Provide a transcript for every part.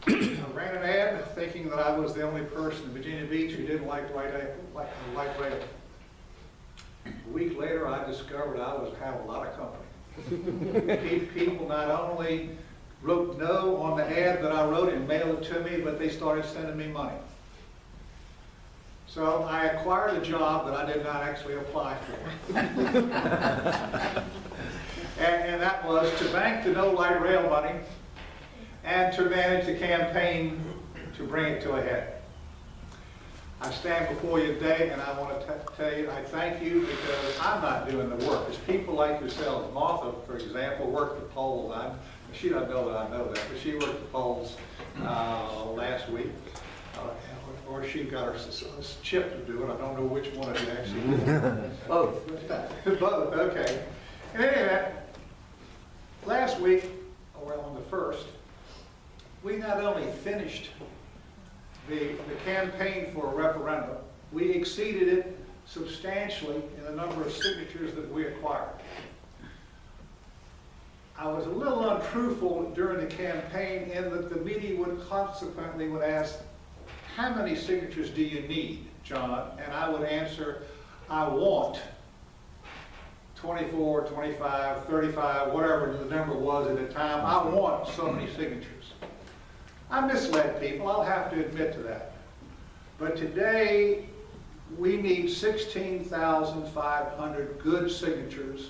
I ran an ad thinking that I was the only person in Virginia Beach who didn't like light rail. A week later, I discovered I had a lot of company. People not only wrote no on the ad that I wrote and mailed it to me, but they started sending me money. So I acquired a job that I did not actually apply for. and that was to bank the no light rail money and to manage the campaign to bring it to a head. I stand before you today and I want to tell you I thank you because I'm not doing the work. It's people like yourselves. Martha, for example, worked the polls. She doesn't know that I know that, but she worked the polls last week. Or she got her chip to do it. I don't know which one of you actually did. Both. Both, okay. And anyway, last week, well, on the 1st, we not only finished the campaign for a referendum, we exceeded it substantially in the number of signatures that we acquired. I was a little untruthful during the campaign in that the media would consequently ask, how many signatures do you need, John? And I would answer, I want 24, 25, 35, whatever the number was at the time. I want so many signatures. I misled people, I'll have to admit to that. But today, we need 16,500 good signatures.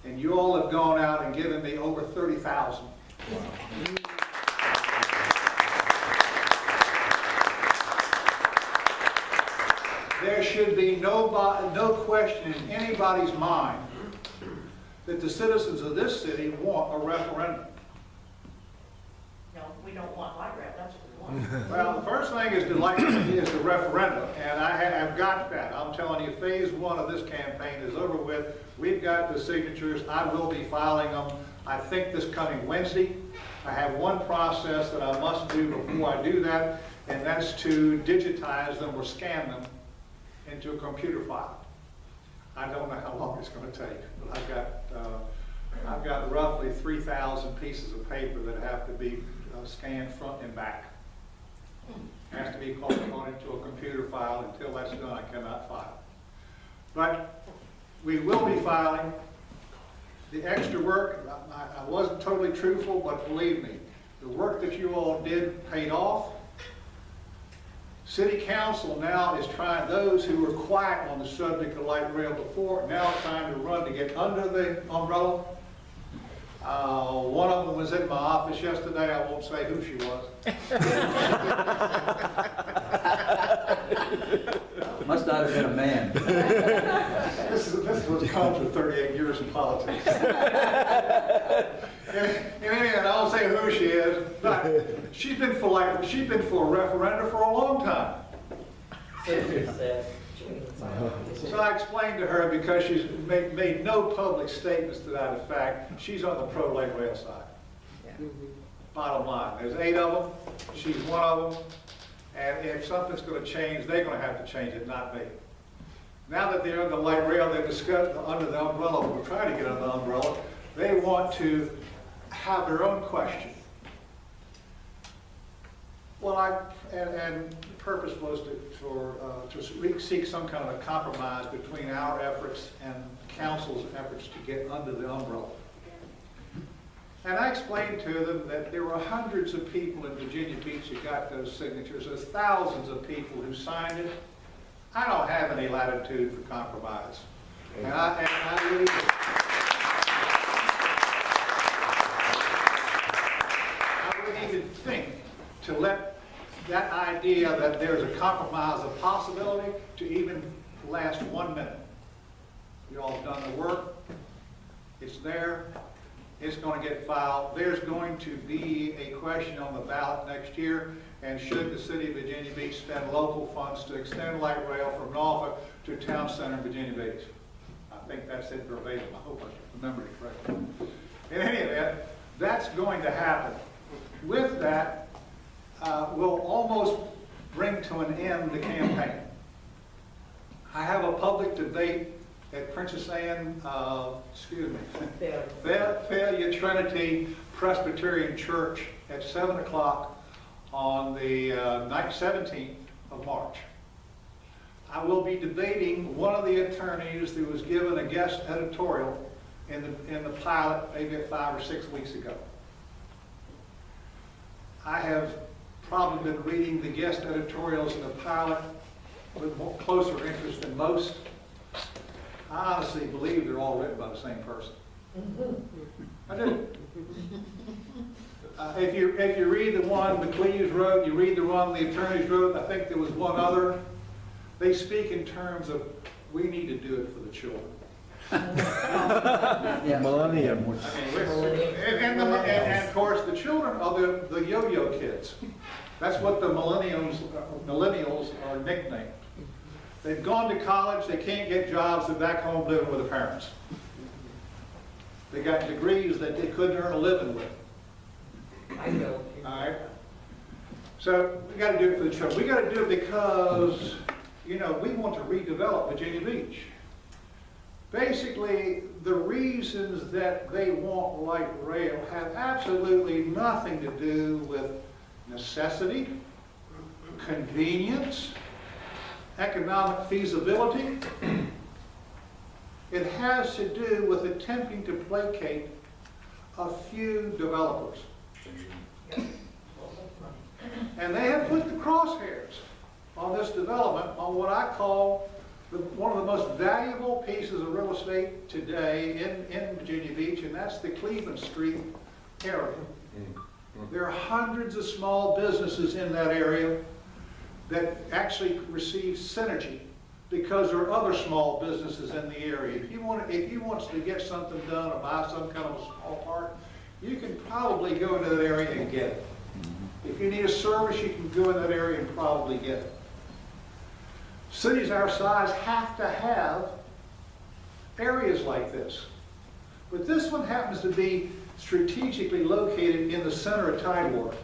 And you all have gone out and given me over 30,000. There should be no question in anybody's mind that the citizens of this city want a referendum. No, we don't want light rail, that's what we want. Well, the first thing is the referendum, and I have got that. I'm telling you, phase 1 of this campaign is over with. We've got the signatures. I will be filing them, I think, this coming Wednesday. I have one process that I must do before I do that, and that's to digitize them or scan them into a computer file. I don't know how long it's going to take, but I've got roughly 3,000 pieces of paper that have to be scanned front and back. It has to be called into a computer file. Until that's done, I cannot file. But we will be filing. The extra work, I wasn't totally truthful, but believe me, the work that you all did paid off. City Council now is trying, those who were quiet on the subject of light rail before, now trying to run to get under the umbrella. One of them was in my office yesterday. I won't say who she was. Must not have been a man. This is what comes with 38 years in politics. In any event, I won't say who she is, but she's been for a referendum for a long time. So I explained to her, because she's made no public statements to that effect, she's on the pro-light rail side. Yeah. Bottom line, there's 8 of them, she's one of them, and if something's going to change, they're going to have to change it, not me. Now that they're under the light rail, they're discussed under the umbrella, we're trying to get under the umbrella, they want to have their own question. Well, and the purpose was to seek some kind of a compromise between our efforts and the council's efforts to get under the umbrella. And I explained to them that there were hundreds of people in Virginia Beach who got those signatures. There's thousands of people who signed it. I don't have any latitude for compromise. And I really wouldn't even think to let that idea that there's a compromise, a possibility, to even last 1 minute. You all have done the work. It's there. It's going to get filed. There's going to be a question on the ballot next year, and should the city of Virginia Beach spend local funds to extend light rail from Norfolk to Town Center, Virginia Beach? I think that's it verbatim. I hope I remembered it correctly. In any event, that's going to happen. With that, will almost bring to an end the campaign. I have a public debate at Princess Anne, Failure Trinity Presbyterian Church at 7 o'clock on the 17th of March. I will be debating one of the attorneys who was given a guest editorial in the pilot maybe 5 or 6 weeks ago. I have probably been reading the guest editorials in the pilot with more closer interest than most. I honestly believe they're all written by the same person. I do. If you read the one the Cleves wrote, you read the one the attorneys wrote, I think there was one other, they speak in terms of, we need to do it for the children. Millennium. And of course, the children are the yo-yo kids. That's what the millennials are nicknamed. They've gone to college, they can't get jobs, they're back home living with their parents. They got degrees that they couldn't earn a living with. I know. All right? So we got to do it for the children. We got to do it because, you know, we want to redevelop Virginia Beach. Basically, the reasons that they want light rail have absolutely nothing to do with necessity, convenience, economic feasibility. It has to do with attempting to placate a few developers. And they have put the crosshairs on this development on what I call one of the most valuable pieces of real estate today in Virginia Beach, and that's the Cleveland Street area. There are hundreds of small businesses in that area that actually receive synergy because there are other small businesses in the area. If you want to get something done or buy some kind of a small part, you can probably go into that area and get it. If you need a service, you can go in that area and probably get it. Cities our size have to have areas like this. But this one happens to be strategically located in the center of Tidewater.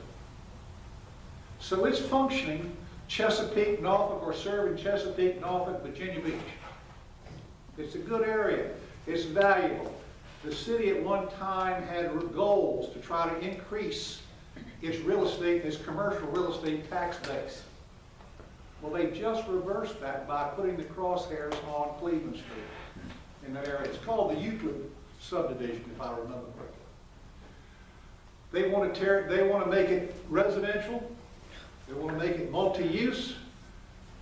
So it's functioning Chesapeake, Norfolk, or serving Chesapeake, Norfolk, Virginia Beach. It's a good area. It's valuable. The city at one time had goals to try to increase its real estate, its commercial real estate tax base. Well, they just reversed that by putting the crosshairs on Cleveland Street in that area. It's called the Euclid subdivision, if I remember correctly. They want to make it residential. They want to make it multi-use.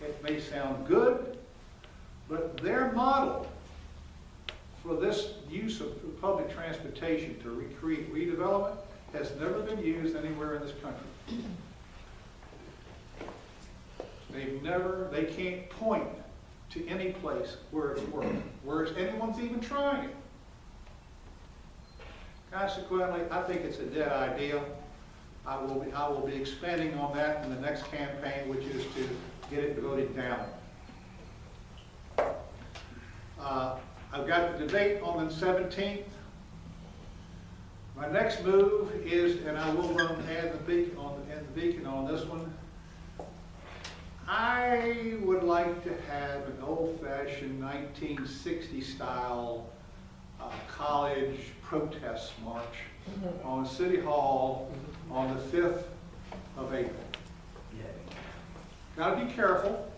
It may sound good, but their model for this use of public transportation to recreate redevelopment has never been used anywhere in this country. They can't point to any place where it's worked, where anyone's even trying it. Consequently, I think it's a dead idea. I will be expanding on that in the next campaign, which is to get it voted down. I've got the debate on the 17th. My next move is, and I will run add the beacon on this one. I would like to have an old-fashioned 1960 style college protest march on City Hall on the 5th of April. Got to be careful.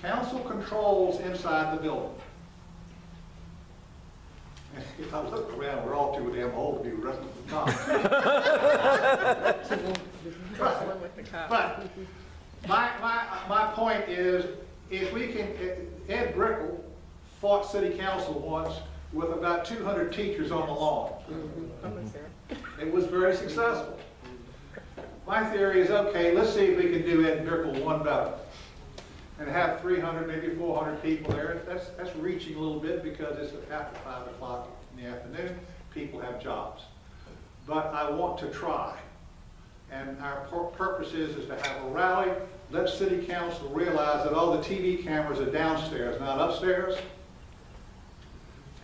Council controls inside the building. If I look around, we're all too damn old to be arrested with the cops. But my point is, if we can, Ed Brickell fought city council once with about 200 teachers on the lawn. It was very successful. My theory is, okay, let's see if we can do Ed Brickell one better. And have 300, maybe 400 people there. That's reaching a little bit because it's after 5 o'clock in the afternoon. People have jobs. But I want to try. And our purpose is to have a rally. Let city council realize that all the TV cameras are downstairs, not upstairs.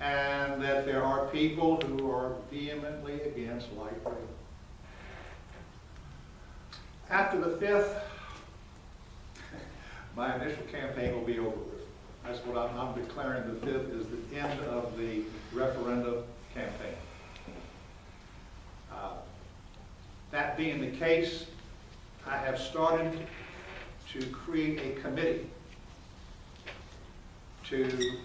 And that there are people who are vehemently against light rail. After the 5th, my initial campaign will be over with. That's what I'm declaring. The 5th is the end of the referendum campaign. That That being the case, I have started to create a committee to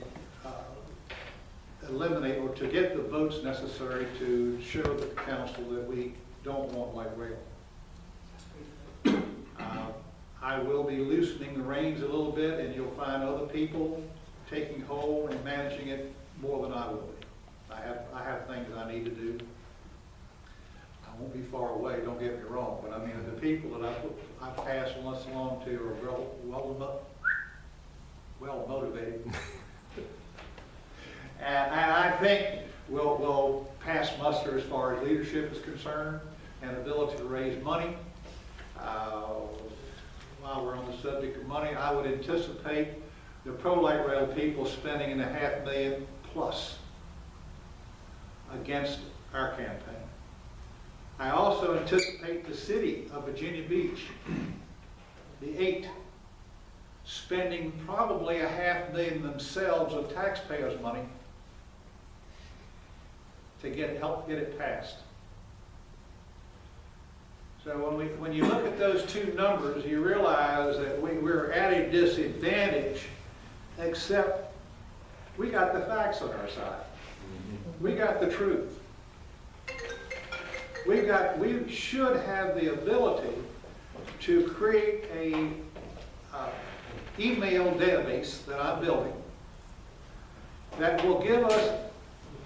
eliminate or to get the votes necessary to show the council that we don't want light rail. I will be loosening the reins a little bit, and you'll find other people taking hold and managing it more than I will be. I have things I need to do. I won't be far away, don't get me wrong, but I mean, the people that I pass once along to are well motivated. And I think we'll pass muster as far as leadership is concerned and ability to raise money. While we're on the subject of money, I would anticipate the pro-light rail people spending in $500,000 plus against our campaign. I also anticipate the city of Virginia Beach, the 8, spending probably $500,000 themselves of taxpayers' money to help get it passed. So when you look at those two numbers, you realize that we're at a disadvantage, except we got the facts on our side. We got the truth. We should have the ability to create a email database that I'm building that will give us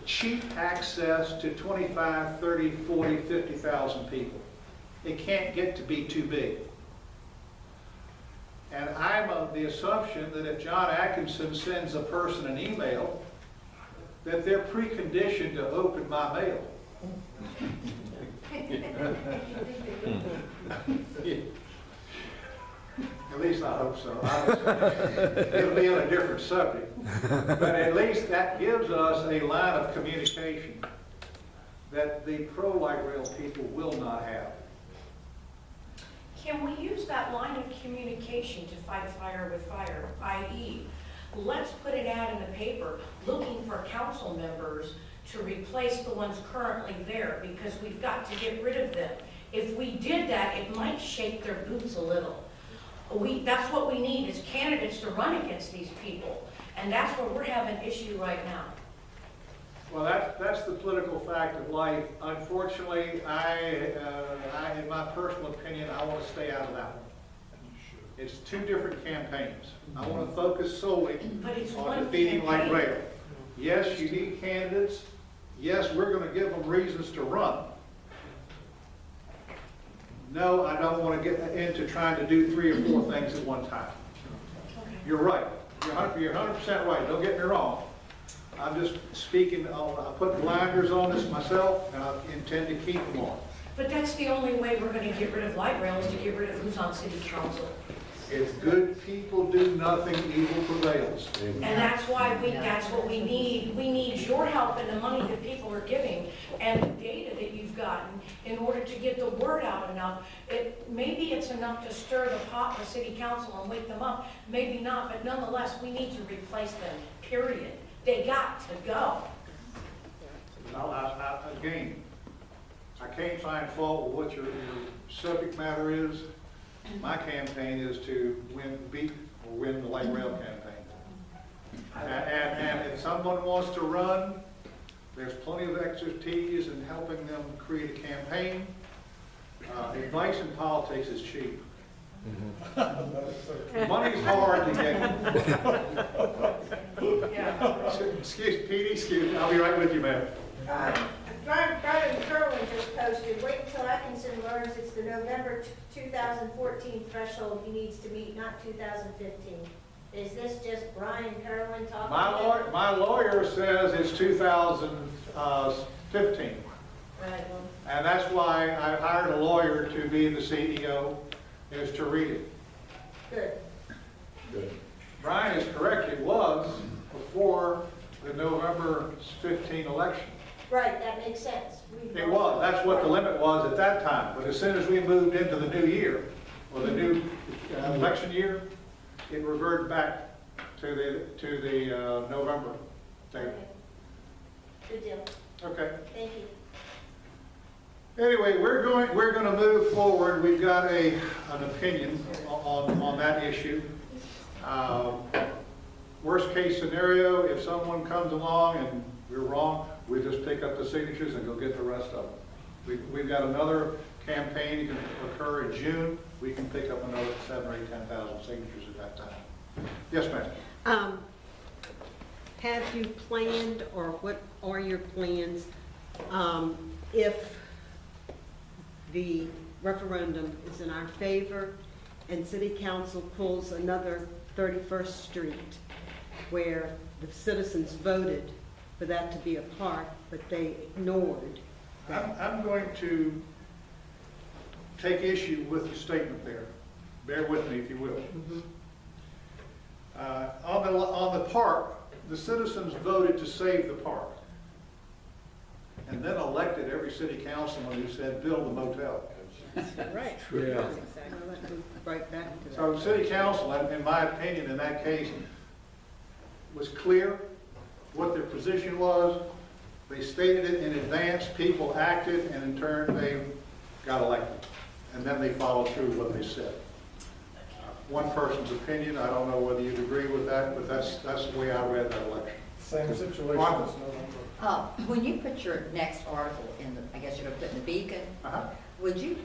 cheap access to 25, 30, 40, 50,000 people. It can't get to be too big. And I'm of the assumption that if John Atkinson sends a person an email, that they're preconditioned to open my mail. At least I hope so. It'll be on a different subject. But at least that gives us a line of communication that the pro-light rail people will not have. Can we use that line of communication to fight fire with fire, i.e., let's put an ad in the paper looking for council members to replace the ones currently there, because we've got to get rid of them. If we did that, it might shake their boots a little. That's what we need, is candidates to run against these people. And that's where we're having an issue right now. Well, that's the political fact of life. Unfortunately, in my personal opinion, I want to stay out of that one. It's two different campaigns. I want to focus solely on defeating light rail. Yes, you need candidates. Yes, we're going to give them reasons to run. No, I don't want to get into trying to do 3 or 4 things at one time. You're right. You're 100% right. Don't get me wrong. I'm just speaking, I put blinders on this myself, and I intend to keep them on. But that's the only way we're going to get rid of light rail, is to get rid of who's on city council. If good people do nothing, evil prevails. And that's why that's what we need. We need your help and the money that people are giving and the data that you've gotten in order to get the word out enough. Maybe it's enough to stir the pot with city council and wake them up. Maybe not, but nonetheless, we need to replace them, period. They got to go. Again, I can't find fault with what your subject matter is. My campaign is to win the light rail campaign. And if someone wants to run, there's plenty of expertise in helping them create a campaign. Advice in politics is cheap. Money's hard to get. Excuse me, I'll be right with you, ma'am. Brian Kerwin just posted, wait until Atkinson learns it's the November 2014 threshold he needs to meet, not 2015. Is this just Brian Kerwin talking? My lawyer says it's 2015. Right. And that's why I hired a lawyer to be the CEO, is to read it. Good. Brian is correct, it was before the November 15 election. Right, that makes sense. It was, that's what the limit was at that time. But as soon as we moved into the new year, or the new election year, it reverted back to the November date. Okay. Good deal. Okay. Thank you. Anyway, we're going to move forward. We've got an opinion on that issue. Worst case scenario, if someone comes along and we're wrong, we just pick up the signatures and go get the rest of them. We've got another campaign going to occur in June. We can pick up another 7,000 or 10,000 signatures at that time. Yes, ma'am. Have you planned, or what are your plans, if the referendum is in our favor and city council pulls another 31st Street where the citizens voted for that to be a park, but they ignored that? I'm going to take issue with the statement there. Bear with me, if you will. On the park, the citizens voted to save the park, and then elected every city councilman who said, build the motel. Right. Yeah. Right back to that. So the city council, in my opinion, in that case, was clear what their position was. They stated it in advance, people acted, and in turn, they got elected. And then they followed through what they said. One person's opinion, I don't know whether you'd agree with that, but that's the way I read that election. Same situation Mark? as November. When you put your next article in the, I guess you're gonna put in the Beacon, Uh-huh. would you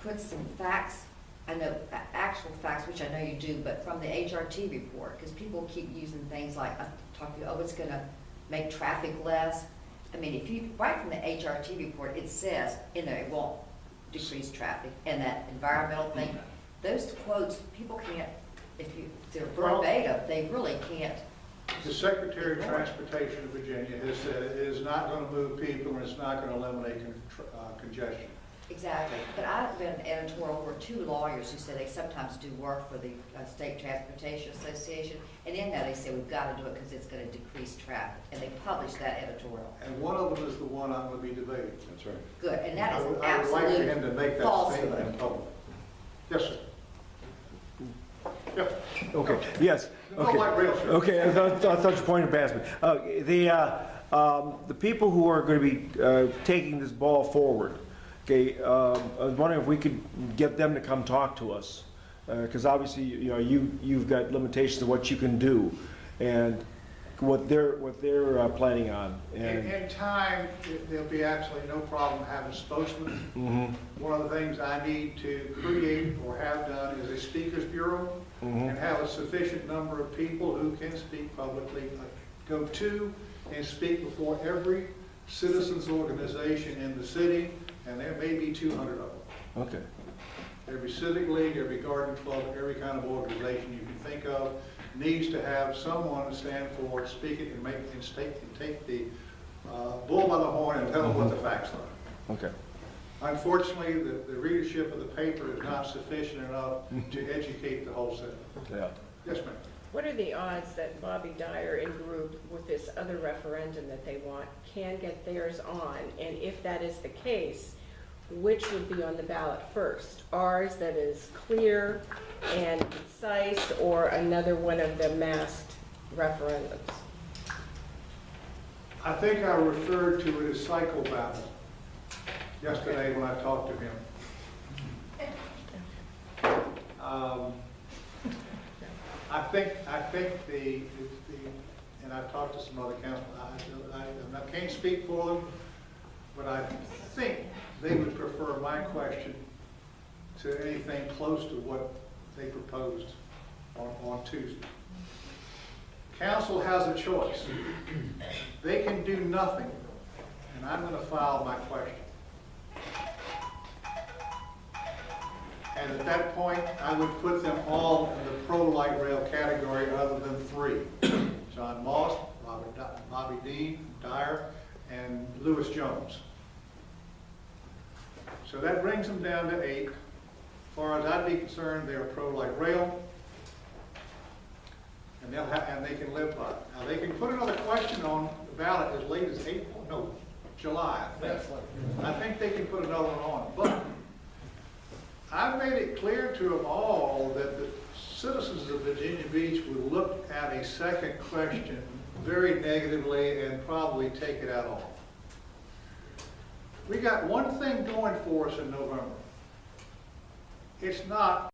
put some facts, I know, actual facts, which I know you do, but from the HRT report, because people keep using things like, I talk to you, oh, it's gonna make traffic less. I mean, if you, right from the HRT report, it says, you know, it won't decrease traffic, and that environmental thing, those quotes, people can't, if they're verbatim, they really can't. The Secretary of Transportation of Virginia has said it is not going to move people and it's not going to eliminate congestion. Exactly, but I've been an editorial where two lawyers who said they sometimes do work for the State Transportation Association, and in that they say we've got to do it because it's going to decrease traffic, and they published that editorial. And one of them is the one I'm going to be debating. That's right. Good, and that is an I would like for him to absolute make that falsehood. statement in public. Yes, sir. Yeah. Okay, yes, No okay. light rail, sir. Okay, I thought you pointed past me. The people who are going to be taking this ball forward, okay, I was wondering if we could get them to come talk to us, because obviously, you know, you've got limitations of what you can do, and what they're planning on. In time, there'll be absolutely no problem having spokesmen. One of the things I need to create or have done is a speakers bureau and have a sufficient number of people who can speak publicly, go to and speak before every citizens organization in the city, and there may be 200 of them. Okay. Every civic league, every garden club, every kind of organization you can think of needs to have someone stand for, speak it, and take the bull by the horn and tell them what the facts are. Okay. Unfortunately, the readership of the paper is not sufficient enough to educate the whole city. Yeah. Yes, ma'am. What are the odds that Bobby Dyer and group with this other referendum that they want can get theirs on? And if that is the case, which would be on the ballot first? Ours that is clear and concise, or another one of the masked referendums? I think I referred to it as cycle battle yesterday when I talked to him. I think the and I've talked to some other councilmen, I can't speak for them, but I think they would prefer my question to anything close to what they proposed on Tuesday. Council has a choice. They can do nothing, and I'm going to file my question. And at that point, I would put them all in the pro-light rail category other than 3. John Moss, Bobby Dean, Dyer, and Lewis Jones. So that brings them down to 8. As far as I'd be concerned, they're pro-light rail, and they can live by it. Now, they can put another question on the ballot as late as July, I think they can put another one on, but I've made it clear to them all that the citizens of Virginia Beach would look at a second question very negatively and probably take it out on. We got one thing going for us in November. It's not